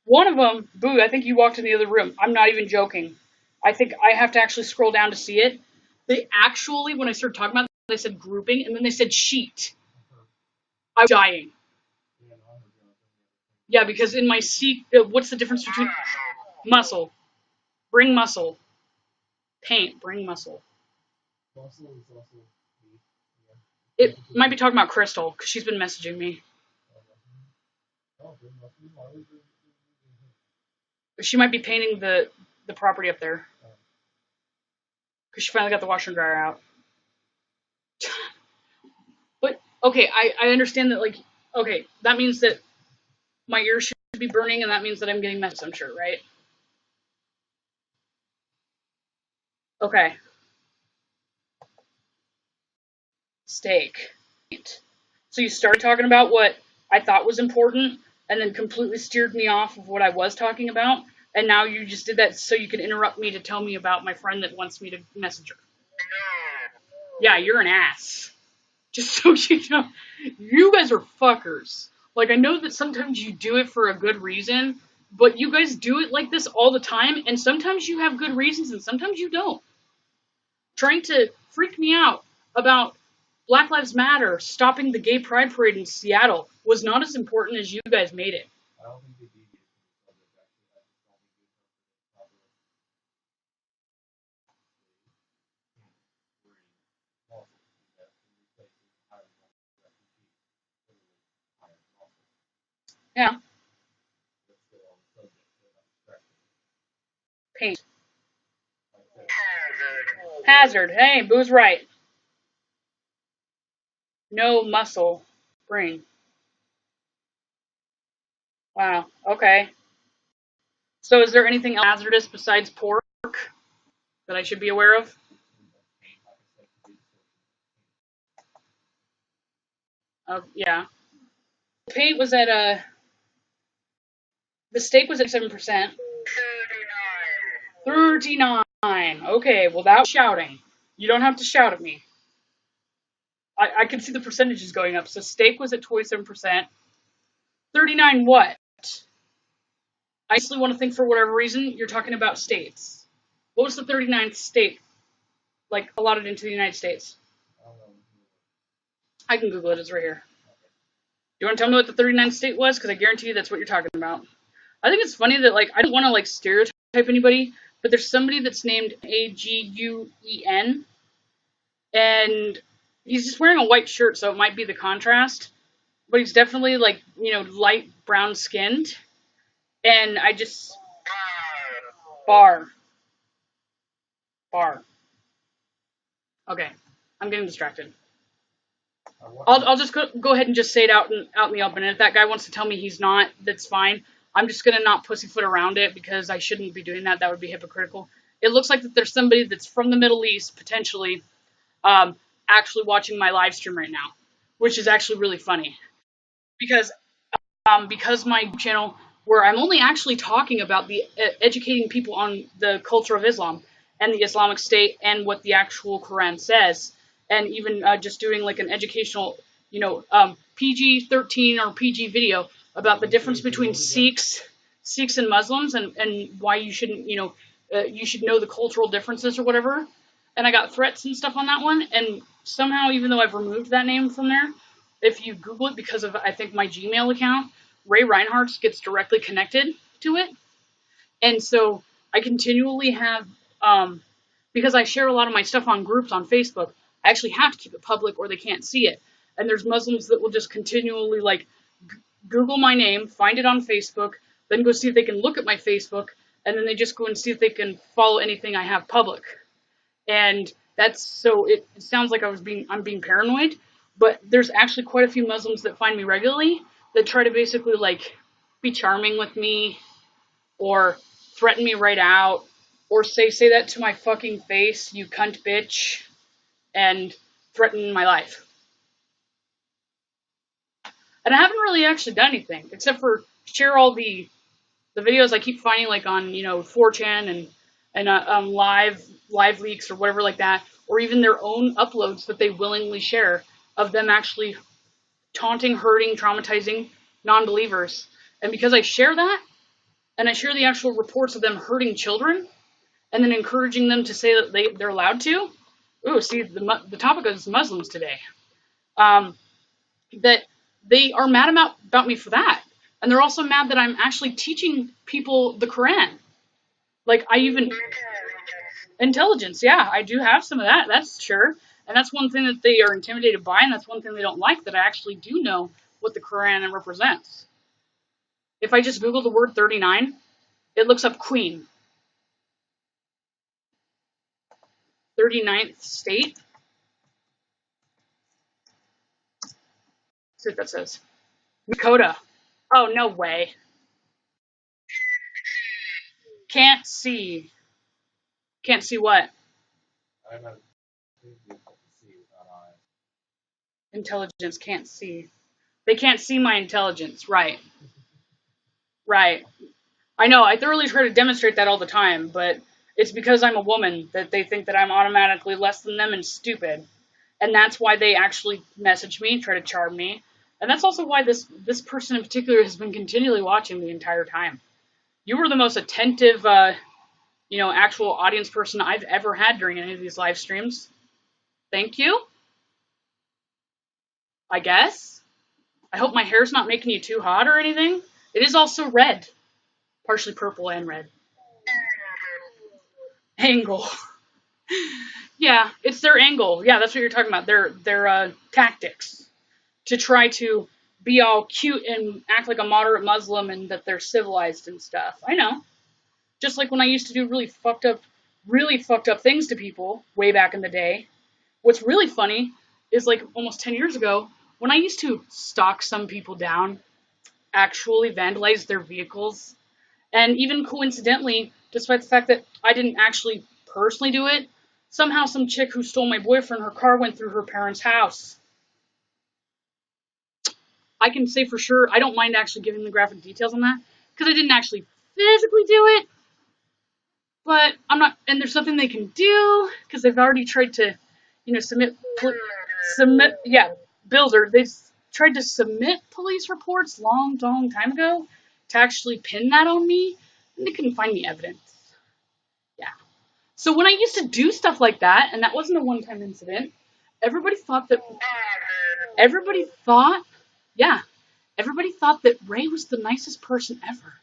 One of them, Boo, I think you walked in the other room. I'm not even joking. I think I have to actually scroll down to see it. They actually, when I started talking about it, they said grouping, and then they said sheet. I was dying. Yeah, because in my seat, what's the difference between muscle? Bring muscle. Paint. Bring muscle. It might be talking about Crystal, because she's been messaging me. She might be painting the property up there. Because she finally got the washer and dryer out. But, okay, I understand that, like, okay, that means that my ears should be burning, and that means that I'm getting messages, I'm sure, right? Okay. Steak. So you started talking about what I thought was important, and then completely steered me off of what I was talking about, and now you just did that so you can interrupt me to tell me about my friend that wants me to message her. Yeah, you're an ass. Just so you know, you guys are fuckers. Like, I know that sometimes you do it for a good reason, but you guys do it like this all the time, and sometimes you have good reasons, and sometimes you don't. Trying to freak me out about Black Lives Matter stopping the gay pride parade in Seattle was not as important as you guys made it. Yeah. Paint. Hazard. Hey, Boo's right. No muscle. Bring. Wow. Okay. So is there anything else hazardous besides pork that I should be aware of? Yeah. Paint was at the steak was at 7%. 39. Okay, well that was shouting. You don't have to shout at me. I can see the percentages going up. So steak was at 27%. 39 what? I actually want to think for whatever reason you're talking about states. What was the 39th state like allotted into the United States? I can Google it. It's right here. You want to tell me what the 39th state was? Because I guarantee you that's what you're talking about. I think it's funny that like I don't want to like stereotype anybody, but there's somebody that's named Aguen, and he's just wearing a white shirt, so it might be the contrast. But he's definitely like light brown skinned, and I just bar bar. Okay, I'm getting distracted. I'll just go ahead and just say it out in the open. And if that guy wants to tell me he's not, that's fine. I'm just gonna not pussyfoot around it because I shouldn't be doing that. That would be hypocritical. It looks like that there's somebody that's from the Middle East potentially, actually watching my live stream right now, which is actually really funny because my channel where I'm only actually talking about the educating people on the culture of Islam and the Islamic State and what the actual Quran says, and even just doing like an educational, PG-13 or PG video about the difference between Sikhs and Muslims, and why you shouldn't, you should know the cultural differences or whatever. And I got threats and stuff on that one, and somehow, even though I've removed that name from there, if you Google it because of I think my Gmail account, Ray Reinhardt's gets directly connected to it. And so I continually have, because I share a lot of my stuff on groups on Facebook, I actually have to keep it public or they can't see it. And there's Muslims that will just continually like Google my name, find it on Facebook, then go see if they can look at my Facebook, and then they just go and see if they can follow anything I have public. And that's so it sounds like I'm being paranoid, but there's actually quite a few Muslims that find me regularly that try to basically like be charming with me or threaten me right out or say that to my fucking face, you cunt bitch, and threaten my life. And I haven't really actually done anything except for share all the videos I keep finding like on 4chan and live leaks or whatever like that, or even their own uploads that they willingly share of them actually taunting, hurting, traumatizing non-believers. And because I share that, and I share the actual reports of them hurting children and then encouraging them to say that they're allowed to. Ooh, see, the topic is Muslims today. Um, that they are mad about me for that. And they're also mad that I'm actually teaching people the Quran. Like, I even. Intelligence, yeah, I do have some of that, that's sure. And that's one thing that they are intimidated by, and that's one thing they don't like, that I actually do know what the Quran represents. If I just Google the word 39, it looks up Queen. 39th state. Let's see what that says. Dakota. Oh, no way. Can't see. Can't see what? I'm not thinking to see without eyes. Intelligence, can't see. They can't see my intelligence. Right. Right. I know, I thoroughly try to demonstrate that all the time, but it's because I'm a woman that they think that I'm automatically less than them and stupid. And that's why they actually message me, try to charm me. And that's also why this person in particular has been continually watching the entire time. You were the most attentive, actual audience person I've ever had during any of these live streams. Thank you, I guess. I hope my hair's not making you too hot or anything. It is also red. Partially purple and red. Angle. Yeah, it's their angle. Yeah, that's what you're talking about. Their tactics to try to be all cute and act like a moderate Muslim and that they're civilized and stuff. I know. Just like when I used to do really fucked up things to people way back in the day. What's really funny is like almost 10 years ago, when I used to stalk some people down, actually vandalize their vehicles, and even coincidentally, despite the fact that I didn't actually personally do it, somehow some chick who stole my boyfriend, her car went through her parents' house. I can say for sure, I don't mind actually giving the graphic details on that, because I didn't actually physically do it, but I'm not, and there's something they can do, because they've already tried to, yeah, Builder, they've tried to submit police reports long time ago to actually pin that on me, and they couldn't find the evidence. Yeah. So when I used to do stuff like that, and that wasn't a one-time incident, everybody thought, yeah, everybody thought that Ray was the nicest person ever.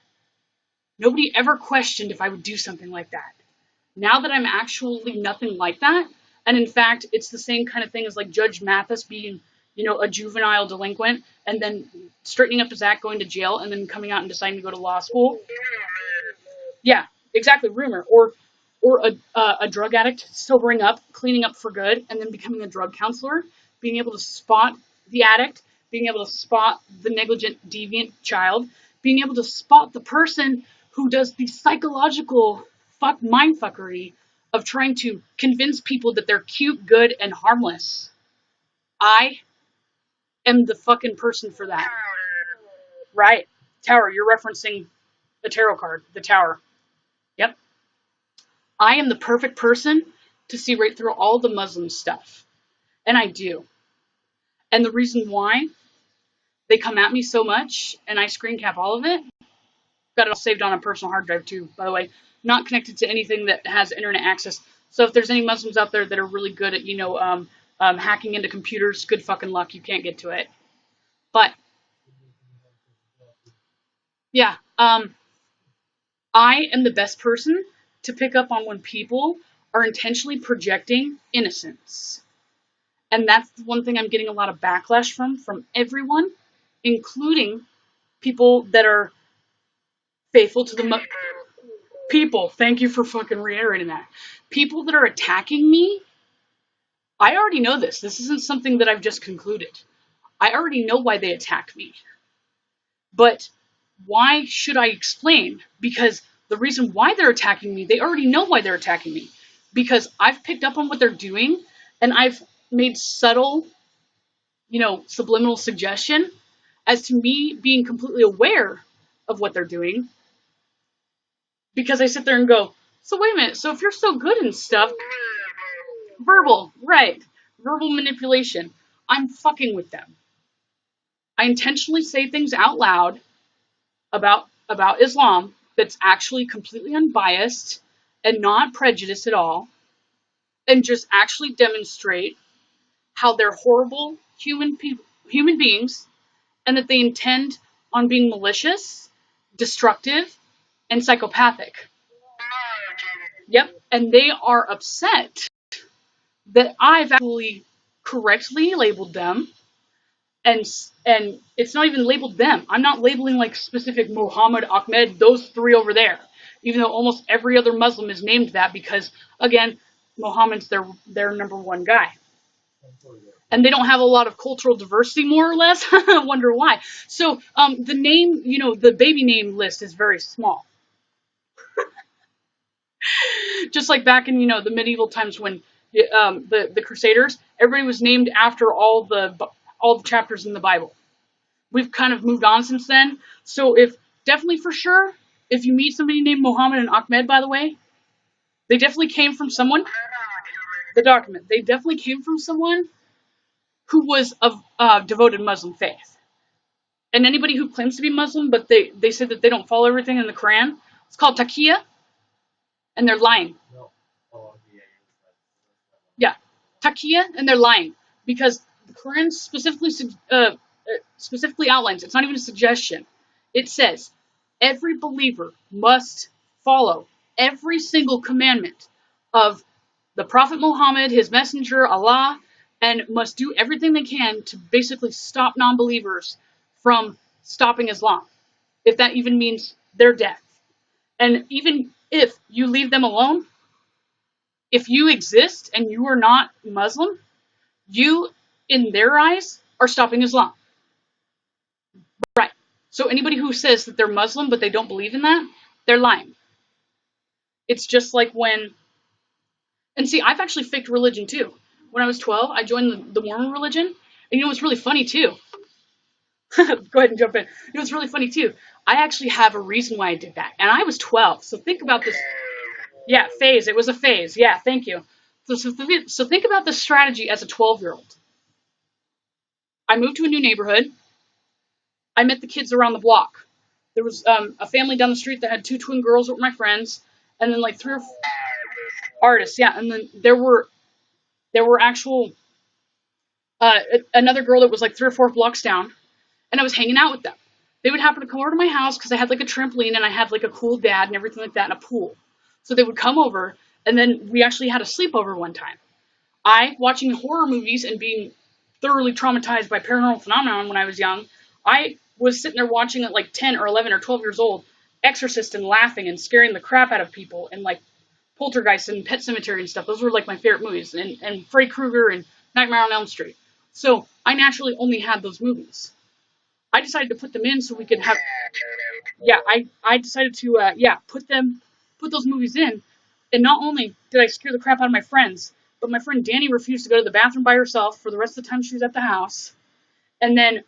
Nobody ever questioned if I would do something like that. Now that I'm actually nothing like that, and in fact, it's the same kind of thing as like Judge Mathis being, a juvenile delinquent, and then straightening up his act, going to jail, and then coming out and deciding to go to law school. Yeah, exactly, rumor. Or a drug addict sobering up, cleaning up for good, and then becoming a drug counselor, being able to spot the addict, being able to spot the negligent, deviant child, being able to spot the person who does the psychological mindfuckery of trying to convince people that they're cute, good, and harmless. I am the fucking person for that. Right. Tower, you're referencing the tarot card, the Tower. Yep. I am the perfect person to see right through all the Muslim stuff. And I do. And the reason why they come at me so much, and I screen cap all of it, got it all saved on a personal hard drive too, by the way, not connected to anything that has internet access. So if there's any Muslims out there that are really good at, hacking into computers, good fucking luck, you can't get to it. But, yeah, I am the best person to pick up on when people are intentionally projecting innocence. And that's the one thing I'm getting a lot of backlash from everyone, including people that are faithful to the people. Thank you for fucking reiterating that. People that are attacking me, I already know this. This isn't something that I've just concluded. I already know why they attack me. But why should I explain? Because the reason why they're attacking me, they already know why they're attacking me. Because I've picked up on what they're doing, and I've made subtle, subliminal suggestion as to me being completely aware of what they're doing. Because I sit there and go, so wait a minute, so if you're so good and stuff, verbal, right, verbal manipulation, I'm fucking with them. I intentionally say things out loud about Islam that's actually completely unbiased and not prejudiced at all, and just actually demonstrate how they're horrible human beings, and that they intend on being malicious, destructive, and psychopathic. Yep, and they are upset that I've actually correctly labeled them, and it's not even labeled them. I'm not labeling like specific Muhammad, Ahmed, those three over there, even though almost every other Muslim is named that because, again, Muhammad's their number one guy. And they don't have a lot of cultural diversity, more or less. I wonder why. So the name, the baby name list is very small. Just like back in, the medieval times when the Crusaders, everybody was named after all the chapters in the Bible. We've kind of moved on since then. So definitely for sure, if you meet somebody named Muhammad and Ahmed, by the way, they definitely came from someone. The document. They definitely came from someone who was of devoted Muslim faith. And anybody who claims to be Muslim, but they say that they don't follow everything in the Quran, it's called taqiyya, and they're lying. Yeah, taqiyya, and they're lying because the Quran specifically outlines. It's not even a suggestion. It says every believer must follow every single commandment of the Prophet Muhammad, his messenger, Allah, and must do everything they can to basically stop non-believers from stopping Islam, if that even means their death. And even if you leave them alone, if you exist and you are not Muslim, you, in their eyes, are stopping Islam. Right. So anybody who says that they're Muslim but they don't believe in that, they're lying. It's just like when, and see, I've actually faked religion too. When I was 12, I joined the Mormon religion, and what's really funny too? Go ahead and jump in. What's really funny too? I actually have a reason why I did that, and I was 12. So think about this. Yeah, phase. It was a phase. Yeah, thank you. So think about this strategy as a 12-year-old. I moved to a new neighborhood. I met the kids around the block. There was a family down the street that had two twin girls that were my friends, and then like three or four artists. Yeah, and then there were actual another girl that was like 3 or 4 blocks down, and I was hanging out with them. They would happen to come over to my house because I had like a trampoline and I had like a cool dad and everything like that and a pool. So they would come over, and then we actually had a sleepover one time. I, watching horror movies and being thoroughly traumatized by paranormal phenomenon when I was young, I was sitting there watching at like 10 or 11 or 12 years old, Exorcist, and laughing and scaring the crap out of people, and like Poltergeist and Pet Sematary and stuff. Those were like my favorite movies, and Freddy Krueger and Nightmare on Elm Street. So I naturally only had those movies. I decided to put them in so we could have. Yeah, I decided to put those movies in, and not only did I scare the crap out of my friends, but my friend Danny refused to go to the bathroom by herself for the rest of the time she was at the house. And then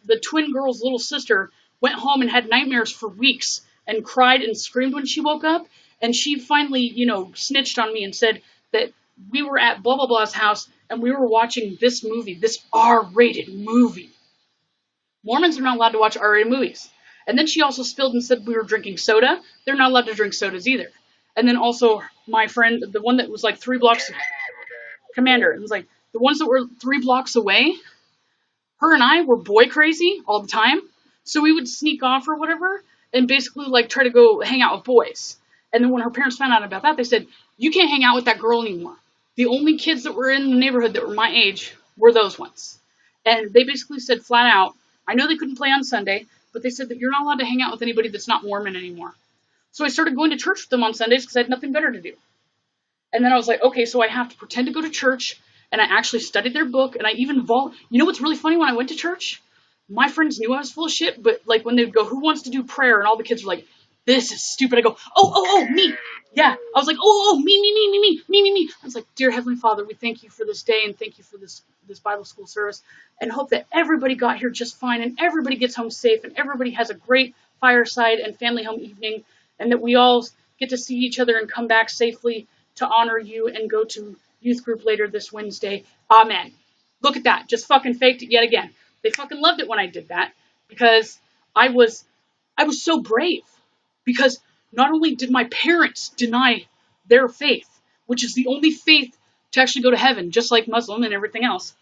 the twin girl's little sister went home and had nightmares for weeks and cried and screamed when she woke up. And she finally, snitched on me and said that we were at blah blah blah's house and we were watching this movie, this R-rated movie. Mormons are not allowed to watch R-rated movies. And then she also spilled and said we were drinking soda. They're not allowed to drink sodas either. And then also my friend, the one that was like 3 blocks, Commander, it was like the ones that were 3 blocks away, her and I were boy crazy all the time. So we would sneak off or whatever and basically like try to go hang out with boys. And then when her parents found out about that, they said, you can't hang out with that girl anymore. The only kids that were in the neighborhood that were my age were those ones. And they basically said flat out, I know they couldn't play on Sunday, but they said that you're not allowed to hang out with anybody that's not Mormon anymore. So I started going to church with them on Sundays because I had nothing better to do. And then I was like, okay, so I have to pretend to go to church, and I actually studied their book, and I even You know what's really funny when I went to church? My friends knew I was full of shit, but like when they'd go, who wants to do prayer? And all the kids were like, this is stupid. I go, me. Yeah. I was like, me. I was like, dear Heavenly Father, we thank you for this day and thank you for this Bible school service and hope that everybody got here just fine and everybody gets home safe and everybody has a great fireside and family home evening and that we all get to see each other and come back safely to honor you and go to youth group later this Wednesday. Amen. Look at that. Just fucking faked it yet again. They fucking loved it when I did that because I was so brave. because not only did my parents deny their faith, which is the only faith to actually go to heaven, just like Muslim and everything else,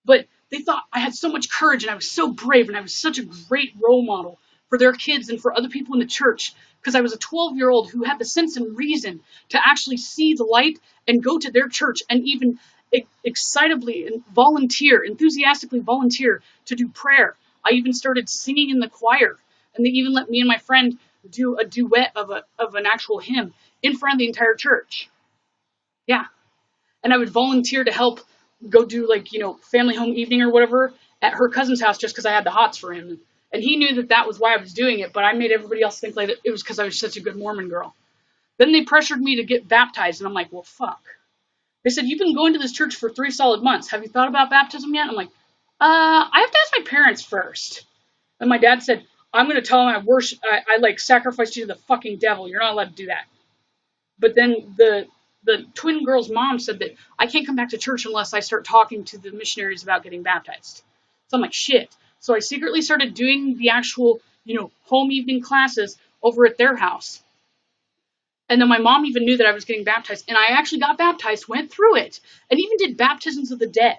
but they thought I had so much courage and I was so brave and I was such a great role model for their kids and for other people in the church because I was a 12-year-old who had the sense and reason to actually see the light and go to their church and even excitably and enthusiastically volunteer to do prayer. I even started singing in the choir, and they even let me and my friend do a duet of an actual hymn in front of the entire church. Yeah, and I would volunteer to help go do family home evening or whatever at her cousin's house just because I had the hots for him. And he knew that was why I was doing it, but I made everybody else think like it was because I was such a good Mormon girl. Then they pressured me to get baptized, and I'm like, well, fuck. They said, you've been going to this church for 3 solid months. Have you thought about baptism yet? I'm like, I have to ask my parents first. And my dad said, I'm going to tell them I sacrificed you to the fucking devil. You're not allowed to do that. But then the twin girl's mom said that I can't come back to church unless I start talking to the missionaries about getting baptized. So I'm like, shit. So I secretly started doing the actual, home evening classes over at their house. And then my mom even knew that I was getting baptized. And I actually got baptized, went through it, and even did baptisms of the dead.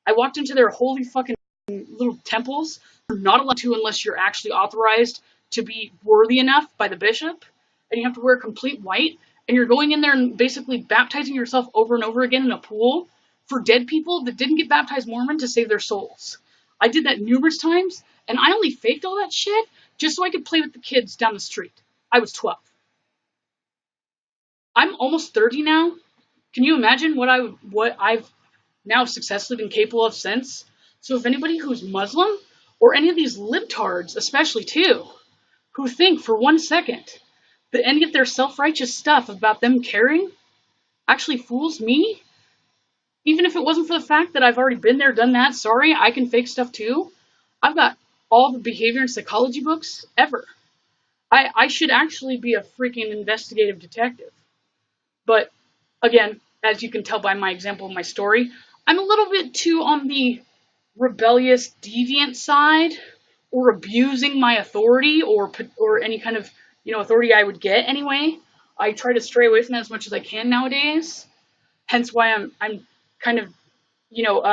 I walked into their holy fucking little temples. You're not allowed to unless you're actually authorized to be worthy enough by the bishop. And you have to wear complete white. And you're going in there and basically baptizing yourself over and over again in a pool for dead people that didn't get baptized Mormon to save their souls. I did that numerous times, and I only faked all that shit just so I could play with the kids down the street. I was 12. I'm almost 30 now. Can you imagine what I've now successfully been capable of since? So if anybody who's Muslim, or any of these libtards especially too, who think for 1 second that any of their self-righteous stuff about them caring actually fools me, even if it wasn't for the fact that I've already been there, done that, sorry, I can fake stuff too. I've got all the behavior and psychology books ever. I should actually be a freaking investigative detective. But again, as you can tell by my example of my story, I'm a little bit too on the rebellious, deviant side, or abusing my authority, or any kind of authority I would get anyway. I try to stray away from that as much as I can nowadays. Hence why I'm kind of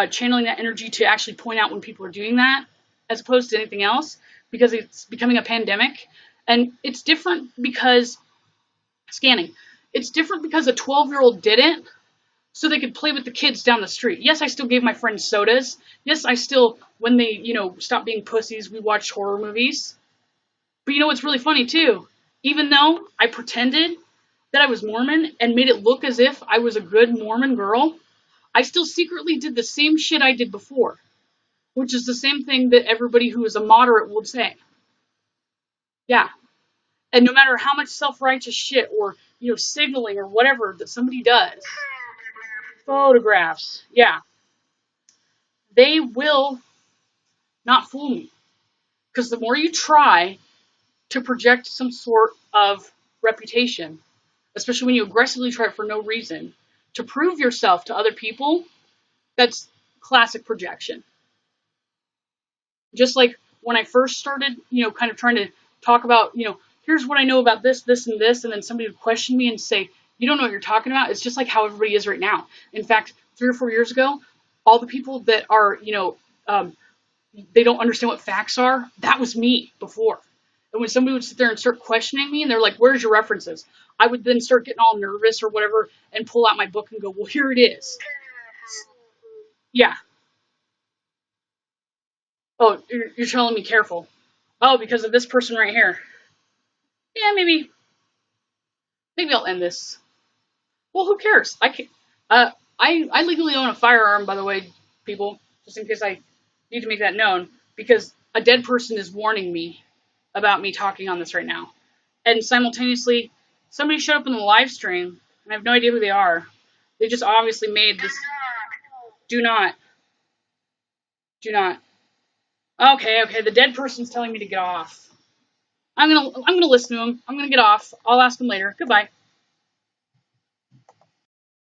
channeling that energy to actually point out when people are doing that, as opposed to anything else, because it's becoming a pandemic, and it's different because scanning. It's different because a 12-year-old didn't, so they could play with the kids down the street. Yes, I still gave my friends sodas. Yes, I still, when they, stopped being pussies, we watched horror movies. But you know what's really funny, too? Even though I pretended that I was Mormon and made it look as if I was a good Mormon girl, I still secretly did the same shit I did before, which is the same thing that everybody who is a moderate would say. Yeah. And no matter how much self-righteous shit or, signaling or whatever that somebody does, photographs, yeah, they will not fool me. Because the more you try to project some sort of reputation, especially when you aggressively try it for no reason, to prove yourself to other people, that's classic projection. Just like when I first started, kind of trying to talk about, here's what I know about this, this, and this, and then somebody would question me and say, you don't know what you're talking about. It's just like how everybody is right now. In fact, 3 or 4 years ago, all the people that are, they don't understand what facts are, that was me before. And when somebody would sit there and start questioning me, and they're like, where's your references? I would then start getting all nervous or whatever and pull out my book and go, well, here it is. Yeah. Oh, you're telling me careful. Oh, because of this person right here. Yeah, maybe I'll end this. Well, who cares? I legally own a firearm, by the way, people, just in case I need to make that known, because a dead person is warning me about me talking on this right now. And simultaneously, somebody showed up in the live stream, and I have no idea who they are. They just obviously made this. Do not. Do not. Okay, the dead person's telling me to get off. I'm gonna listen to him. I'm gonna get off. I'll ask him later. Goodbye.